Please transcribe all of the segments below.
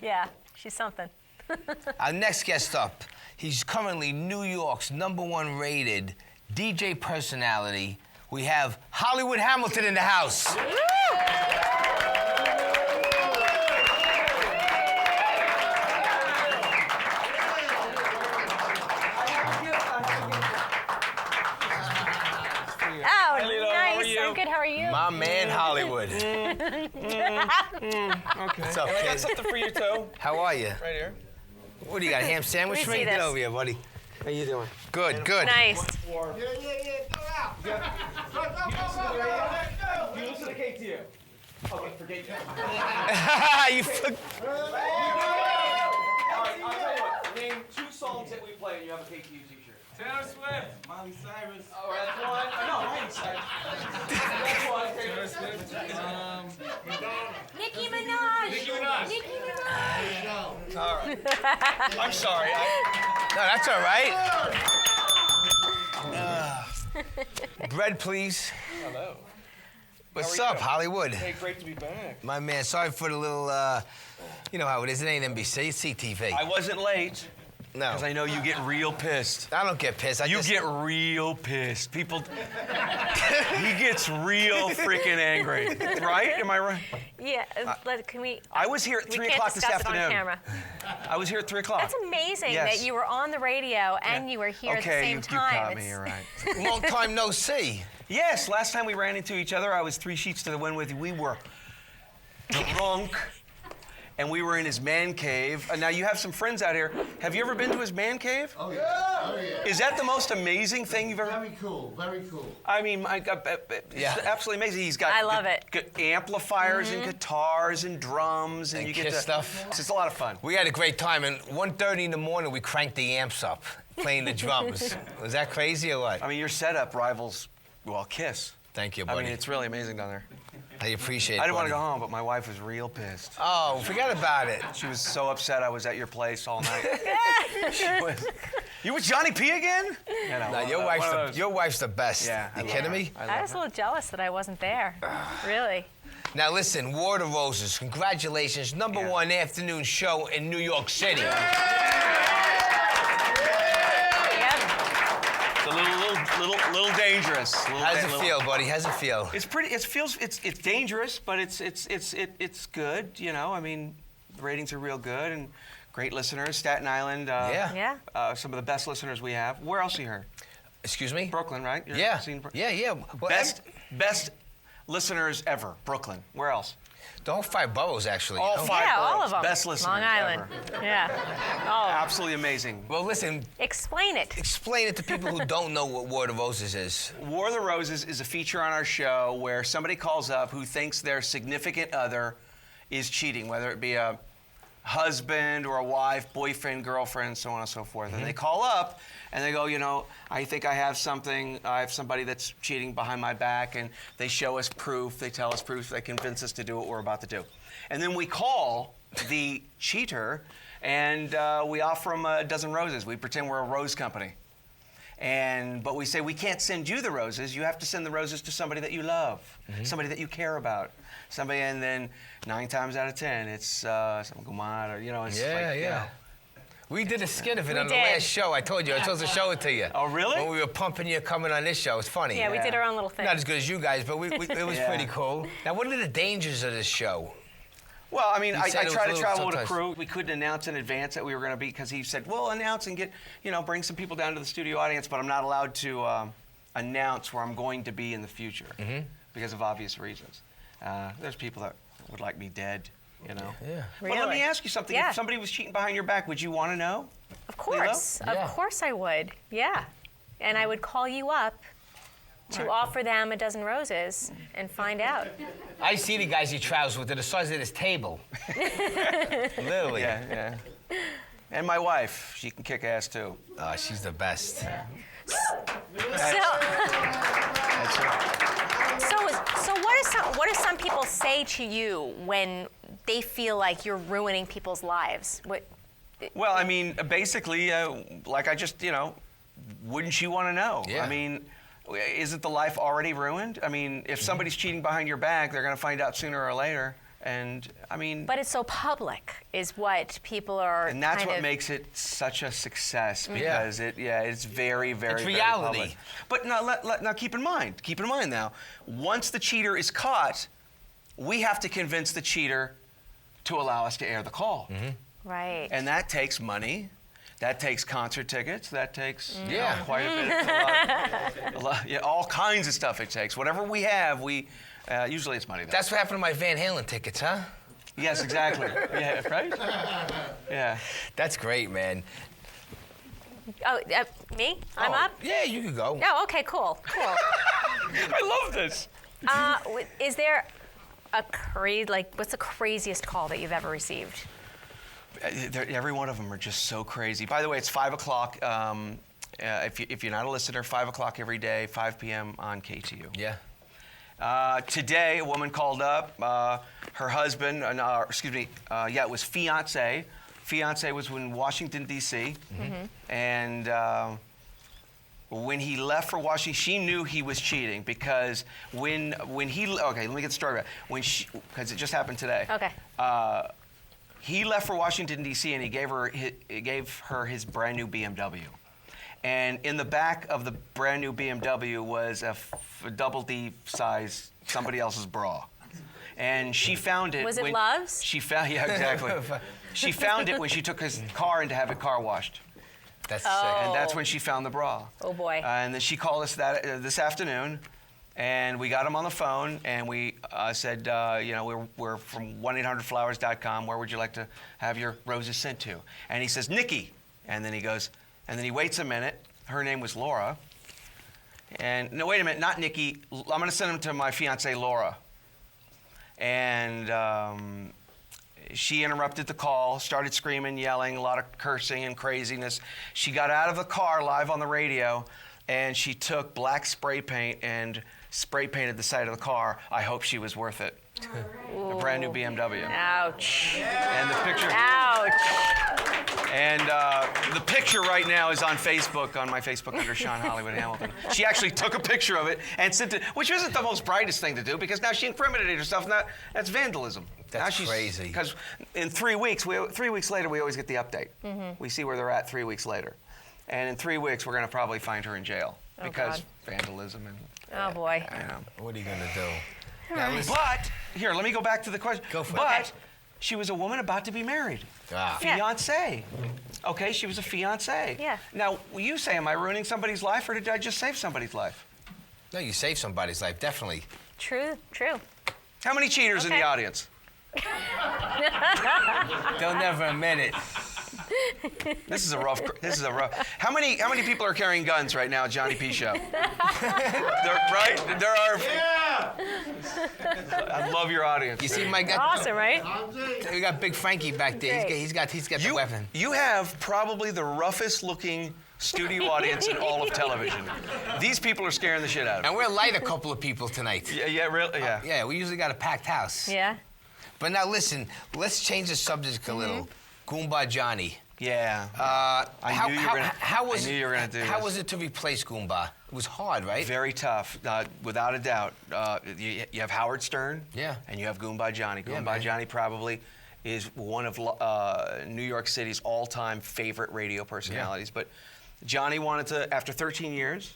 Yeah, she's something. Our next guest up, he's currently New York's #1 rated DJ personality. We have Hollywood Hamilton in the house. Oh, nice. I'm good. How are you? My man, Hollywood. Okay. What's up, I got kid? something for you too. How are you? Right here. What do you got, a ham sandwich Let for me me? see Get this. over here, buddy. How you doing? Good, good. Nice. You listen to KTU. Okay, forget you. You fuck- All right, I'll tell you what. Name 2 songs that we play and you have a KTU t-shirt. Taylor Swift. Miley Cyrus. All right, that's one. No, Miley Cyrus. That's one. Taylor Swift. Nicki Minaj. Nicki Minaj. Nicki Minaj. All right. I'm sorry. No, that's all right. Bread, please. Hello. What's How are up, you? Hollywood? Hey, great to be back. My man, sorry for the little, you know how it is. It ain't NBC, it's CTV. I wasn't late No, because I know you get real pissed. I don't get pissed. You get real pissed. People, he gets real freaking angry. Right? Am I right? Yeah. Can we? I was here at We 3 can't o'clock this discuss it on afternoon. camera. I was here at 3 o'clock. That's amazing Yes. that you were on the radio and you were here at the same time. you caught me, It's- you're right. Long time no see. Yes, last time we ran into each other, I was 3 sheets to the wind with you. We were drunk, and we were in his man cave. Now, you have some friends out here. Have you ever been to his man cave? Oh yeah. Oh yeah. Is that the most amazing thing you've ever... Very cool. Very cool. I mean, it's Yeah. absolutely amazing. He's got I love it. amplifiers and guitars and drums, and And you get Kiss to... stuff. It's a lot of fun. We had a great time, and 1:30 in the morning, we cranked the amps up, playing the drums. Was that crazy or what? I mean, your setup rivals, well, Kiss. Thank you, I buddy. mean, it's really amazing down there. I appreciate it, I didn't want to buddy. go home, but my wife was real pissed. Oh, forget about it. She was so upset I was at your place all night. She was, you with Johnny P again? You know, No, your wife's the best. Yeah, I You love kidding her. me? I was a little jealous that I wasn't there. Really. Now listen, War of the Roses, congratulations. #1 afternoon show in New York City. Yep. It's a little dangerous. How's it feel, buddy? How's it feel? It's pretty. It's dangerous, but it's good. You know, I mean, the ratings are real good and great listeners. Staten Island. Yeah. Some of the best listeners we have. Where else are you heard? Excuse me? Brooklyn, right? You're Yeah. seen Yeah. Well, best listeners ever. Brooklyn. Where else? the whole 5 boroughs, actually. All you know? 5 Yeah, boroughs. all of them. Best listeners Long Island. ever. Yeah. Oh. Absolutely amazing. Well, listen, Explain it. explain it to people who don't know what War of the Roses is. War of the Roses is a feature on our show where somebody calls up who thinks their significant other is cheating, whether it be a husband or a wife, boyfriend, girlfriend, so on and so forth. And they call up and they go, you know, I think I have somebody that's cheating behind my back, and they show us proof, they tell us proof, they convince us to do what we're about to do. And then we call the cheater and we offer them a dozen roses. We pretend we're a rose company. But we say, we can't send you the roses. You have to send the roses to somebody that you love, somebody that you care about. Somebody, and then 9 times out of 10, it's some Gumad, or, you know, it's like, you know. We did a skit of it We on the did. last show. I told you. I was supposed to show it to you. Oh, really? When we were pumping you coming on this show. It's funny. Yeah, we did our own little thing. Not as good as you guys, but it was Yeah. pretty cool. Now, what are the dangers of this show? Well, I mean, You I said it was try a to little travel with a sometimes- crew. We couldn't announce in advance that we were going to be, because he said, well, announce and get, you know, bring some people down to the studio audience, but I'm not allowed to announce where I'm going to be in the future because of obvious reasons. There's people that would like me dead, you know. Yeah. Well, let me Really? ask you something. Yeah. If somebody was cheating behind your back, would you want to know? Of course. Yeah. Of course I would. Yeah. And I would call you up to offer them a dozen roses and find out. I see the guys he travels with. They're the size of this table. Literally. Yeah. And my wife, she can kick ass too. Oh, she's the best. So, That's right. so what do some people say to you when they feel like you're ruining people's lives? Well, I mean, basically, like I just, you know, wouldn't you want to know? Yeah. I mean, isn't the life already ruined? I mean, if somebody's cheating behind your back, they're going to find out sooner or later. And I mean, But it's so public, is what people are. and that's kind what of, makes it such a success Yeah. because it's very, very, It's very reality. public. But now keep in mind now, once the cheater is caught, we have to convince the cheater to allow us to air the call. Right. And that takes money. That takes concert tickets. That takes Yeah. quite a bit. A lot, yeah, all kinds of stuff it takes. Whatever we have, usually it's money. Though. That's what happened to my Van Halen tickets, huh? Yes, exactly. Yeah, right? Yeah. That's great, man. Oh, me? I'm Oh, up? Yeah, you could go. Oh, okay, cool. I love this. Is there what's the craziest call that you've ever received? Every one of them are just so crazy. By the way, it's 5 o'clock. If you're not a listener, 5 o'clock every day, 5 p.m. on KTU. Yeah. Today, a woman called up. Her husband, it was fiance. Fiance was in Washington, D.C. And when he left for Washington, she knew he was cheating because when he, okay, let me get the story right. Because it just happened today. Okay. He left for Washington, D.C., and he gave her his brand new BMW. And in the back of the brand new BMW was a double D size somebody else's bra. And she found it. Was it Love's? She found, yeah, exactly. She found it when she took his car in to have it car washed. That's And that's when she found the bra. Oh, boy. And then she called us this afternoon, and we got him on the phone, and we said, we're from 1-800-Flowers.com. Where would you like to have your roses sent to? And he says, Nikki. And then he waits a minute. Her name was Laura. And no, wait a minute, not Nikki. I'm going to send them to my fiancée, Laura. And she interrupted the call, started screaming, yelling, a lot of cursing and craziness. She got out of the car live on the radio, and she took black spray paint and spray painted the side of the car. I hope she was worth it. A brand new BMW. Ouch. And the picture. Ouch. And the picture right now is on Facebook, on my Facebook under Sean Hollywood Hamilton. She actually took a picture of it and sent it, which isn't the most brightest thing to do because now she incriminated herself. And that's vandalism. That's crazy. Because in 3 weeks, 3 weeks later, we always get the update. We see where they're at 3 weeks later. And in 3 weeks, we're going to probably find her in jail because God. vandalism and. Oh, boy. I know. What are you gonna do? But here, let me go back to the question. Go for it. But she was a woman about to be married. Ah. Yeah. Fiance. Okay, she was a fiance. Yeah. Now, you say, am I ruining somebody's life, or did I just save somebody's life? No, you saved somebody's life, definitely. True. How many cheaters in Okay. the audience? They'll never admit it. This is a rough. How many people are carrying guns right now at Johnny P Show? Right? There are. Yeah! I love your audience. You see, my guy. Awesome, right? We got Big Frankie back there. Great. He's got the You, weapon. you have probably the roughest looking studio audience in all of television. These people are scaring the shit out of me. And we're light a couple of people tonight. Yeah, really, yeah. Yeah, we usually got a packed house. Yeah. But now listen, let's change the subject a little. Goomba Johnny. Yeah. How knew you were gonna do How this. was it to replace Goomba? It was hard, right? Very tough, without a doubt. You have Howard Stern, Yeah. and you have Goomba Johnny. Yeah, Goomba man. Johnny probably is one of New York City's all-time favorite radio personalities. But Johnny wanted to, after 13 years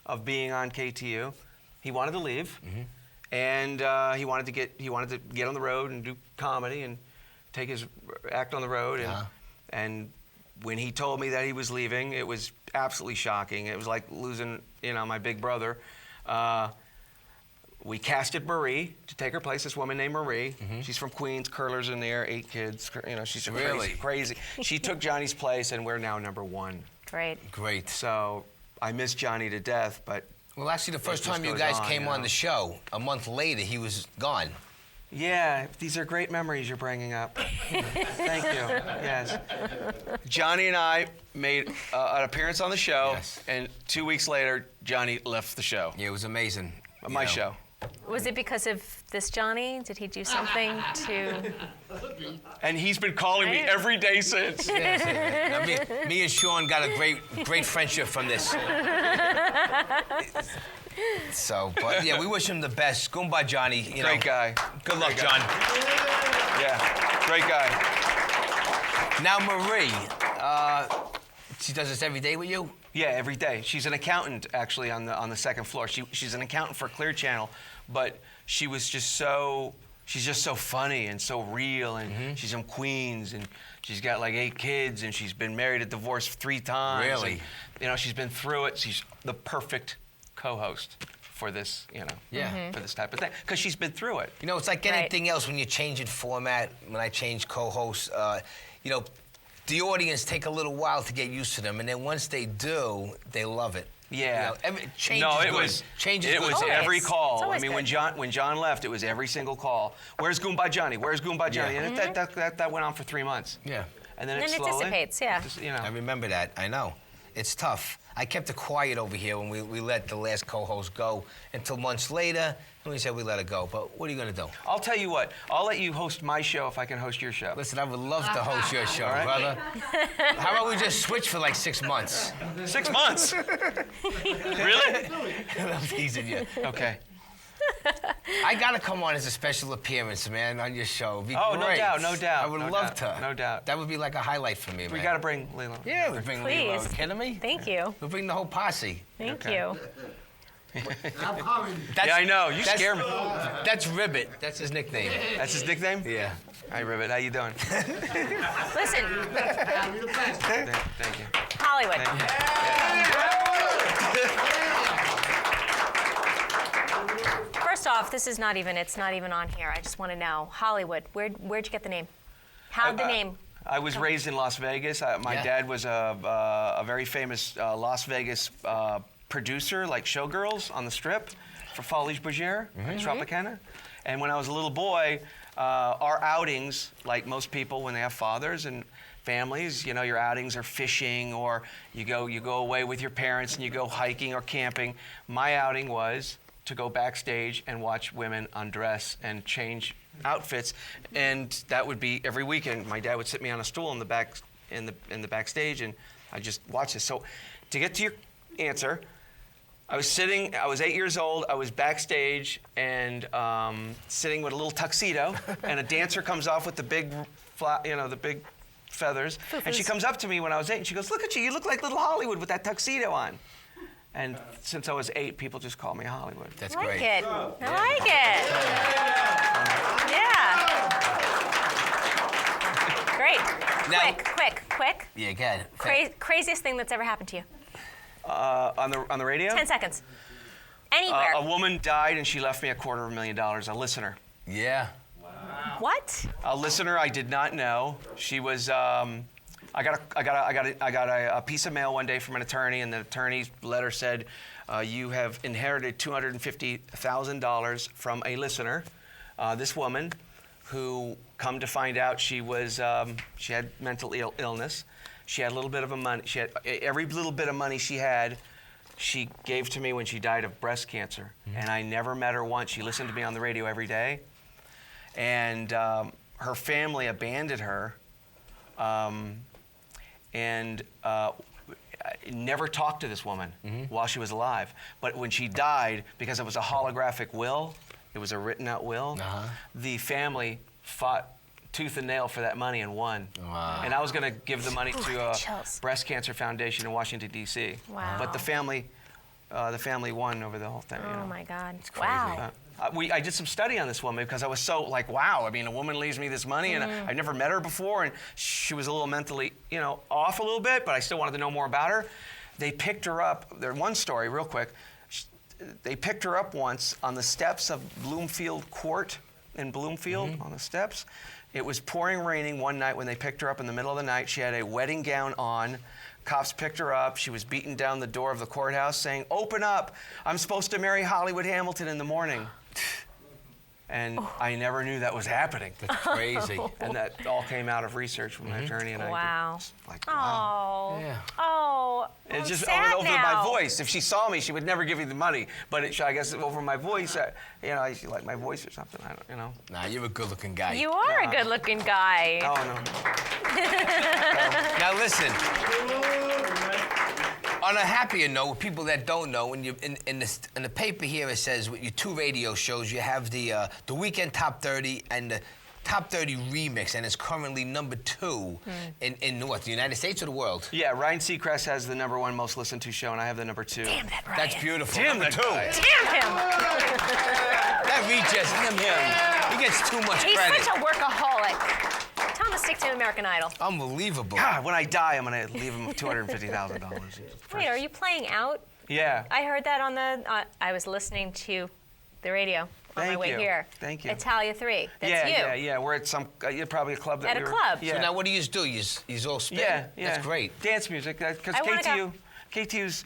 of being on KTU, he wanted to leave, and he wanted to get on the road and do comedy and take his act on the road. And when he told me that he was leaving, it was absolutely shocking. It was like losing, my big brother. We casted Marie to take her place, this woman named Marie. She's from Queens, curlers in there, 8 kids. She's Really? crazy. She took Johnny's place, and we're now #1. Great. Great. So I miss Johnny to death, but Well, actually, the first just time you goes guys on, came you on know. the show, a month later, he was gone. yeah, these are great memories you're bringing up. Thank you. Yes. Johnny and I made an appearance on the show, Yes. and 2 weeks later, Johnny left the show. Yeah, it was amazing. My show. Was it because of this Johnny? Did he do something to? And he's been calling me Right. every day since. Yes, now, me and Sean got a great friendship from this. So, but yeah, we wish him the best. Goomba Johnny, Great guy. God Good luck, John. Yeah, great guy. Now, Marie, she does this every day with you? Yeah, every day. She's an accountant, actually, on the second floor. She's an accountant for Clear Channel, but she's just so funny and so real, and she's from Queens, and she's got like 8 kids, and she's been married and divorced 3 times. Really? And, she's been through it. She's the perfect co-host for this, for this type of thing, because she's been through it. It's like anything else when you're changing format. When I change co-hosts, the audience take a little while to get used to them, and then once they do, they love it. Yeah. Change no, is it good. was Change is it good. was every It's call. I always mean, good. when John left, it was every single call. Where's Goomba Johnny? Where's Goomba Johnny? Yeah. And that went on for 3 months. Yeah. And then And then it slowly, dissipates, yeah. I remember that. I know. It's tough. I kept it quiet over here when we let the last co-host go until months later, and we said we let her go. But what are you going to do? I'll tell you what. I'll let you host my show if I can host your show. Listen, I would love to host your show, right. brother. How about we just switch for like 6 months? 6 months. Really? I'm teasing you. Okay. I got to come on as a special appearance, man, on your show. It'd be Oh, no great. doubt, no doubt, I would no love doubt, to. no doubt. That would be like a highlight for me, man. We got to bring Lilo. Yeah, we bring Lilo. Please. Are you kidding me? Thank you. We'll bring the whole posse. Thank Okay. you. I'm coming. Yeah, I know. You scare me. That's Ribbit. That's his nickname. That's his nickname? Yeah. Hi, Ribbit. How you doing? Listen, I'll be the best. Thank you. Hollywood. Thank you. First off, it's not even on here. I just want to know, Hollywood, where'd you get the name? How'd the name? I was raised in Las Vegas. My Yeah. dad was a very famous Las Vegas producer, like Showgirls on the Strip for Folies Bergère, Tropicana. And when I was a little boy, our outings, like most people when they have fathers and families, your outings are fishing, or you go away with your parents and you go hiking or camping. My outing was to go backstage and watch women undress and change outfits, and that would be every weekend. My dad would sit me on a stool in the back, in the backstage, and I just watch this. So, to get to your answer, I was 8 years old. I was backstage and sitting with a little tuxedo, and a dancer comes off with the big, the big feathers, and she comes up to me when I was 8, and she goes, "Look at you! You look like little Hollywood with that tuxedo on." And since I was 8, people just call me Hollywood. That's I like great. it. I like it. Yeah. Great. Now- Quick. Yeah, good. Craziest thing that's ever happened to you. On the radio? 10 seconds. Anywhere. A woman died and she left me $250,000. A listener. Yeah. What? A listener I did not know. She was. I got a piece of mail one day from an attorney, and the attorney's letter said, "You have inherited $250,000 from a listener." This woman, who come to find out she had mental illness. She had a little bit of money. She had every little bit of money she had. She gave to me when she died of breast cancer, and I never met her once. She listened to me on the radio every day, and her family abandoned her, and never talked to this woman while she was alive. But when she died, because it was a holographic will, it was a written out will, the family fought tooth and nail for that money and won. Wow. And I was going to give the money to a chills. breast cancer foundation in Washington, D.C. Wow. But the family won over the whole thing. Oh my God. crazy. Wow. I did some study on this woman because I was so like, wow. I mean, a woman leaves me this money, and I've never met her before, and she was a little mentally, off a little bit, but I still wanted to know more about her. They picked her up. There's one story, real quick. They picked her up once on the steps of Bloomfield Court in Bloomfield, on the steps. It was pouring raining one night when they picked her up in the middle of the night. She had a wedding gown on. Cops picked her up. She was beating down the door of the courthouse saying, "Open up. I'm supposed to marry Hollywood Hamilton in the morning." And I never knew that was happening. That's crazy. And that all came out of research from my attorney. And Wow. I was like, wow. Oh. Yeah. Oh. It's I'm just sad over now. my voice. If she saw me, she would never give me the money. But I guess over my voice, she liked my voice or something. I don't. Nah, you're a good-looking guy. You are a good-looking guy. Oh no. Now listen. On a happier note, with people that don't know, when you in the paper here it says with your 2 radio shows, you have the Weekend Top 30 and the Top 30 Remix, and it's currently number 2 in what, the United States or the world? Yeah, Ryan Seacrest has the #1 most listened to show, and I have the number 2. Damn that Ryan. That's beautiful. Damn number that 2. guy. Damn him. That reaches him. He gets too much He's credit. such a workaholic. Tell him to stick to American Idol. Unbelievable. God, when I die, I'm gonna leave him $250,000. Wait, are you playing out? Yeah. I heard that on the. I was listening to the radio on my Thank way you. here. Thank you. Italia 3. That's yeah, you. yeah. We're at some, probably a club that At a we were- club. Yeah. So now what do you do? You all spin? Yeah, yeah. That's great. Dance music, because I wanna KTU's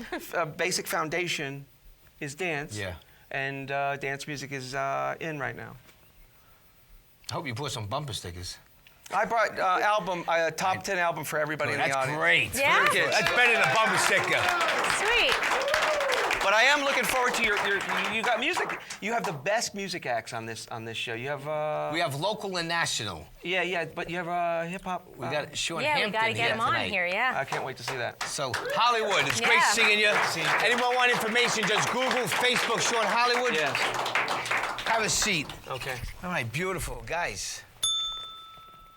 basic foundation is dance. Yeah. And dance music is in right now. I hope you put some bumper stickers. I brought top 10 album for everybody in the That's audience. great. Yeah? That's better than a bumper sticker. Sweet. But I am looking forward to your you got music. You have the best music acts on this show. You have We have local and national. yeah, but you have hip hop. We got Sean Yeah, we Hampton got to get here him on tonight. here, yeah. I can't wait to see that. So, Hollywood, it's great Yeah. seeing you. See you. Anyone want information, just Google, Facebook, Sean Hollywood. Yes. Have a seat. Okay. All right, beautiful. Guys,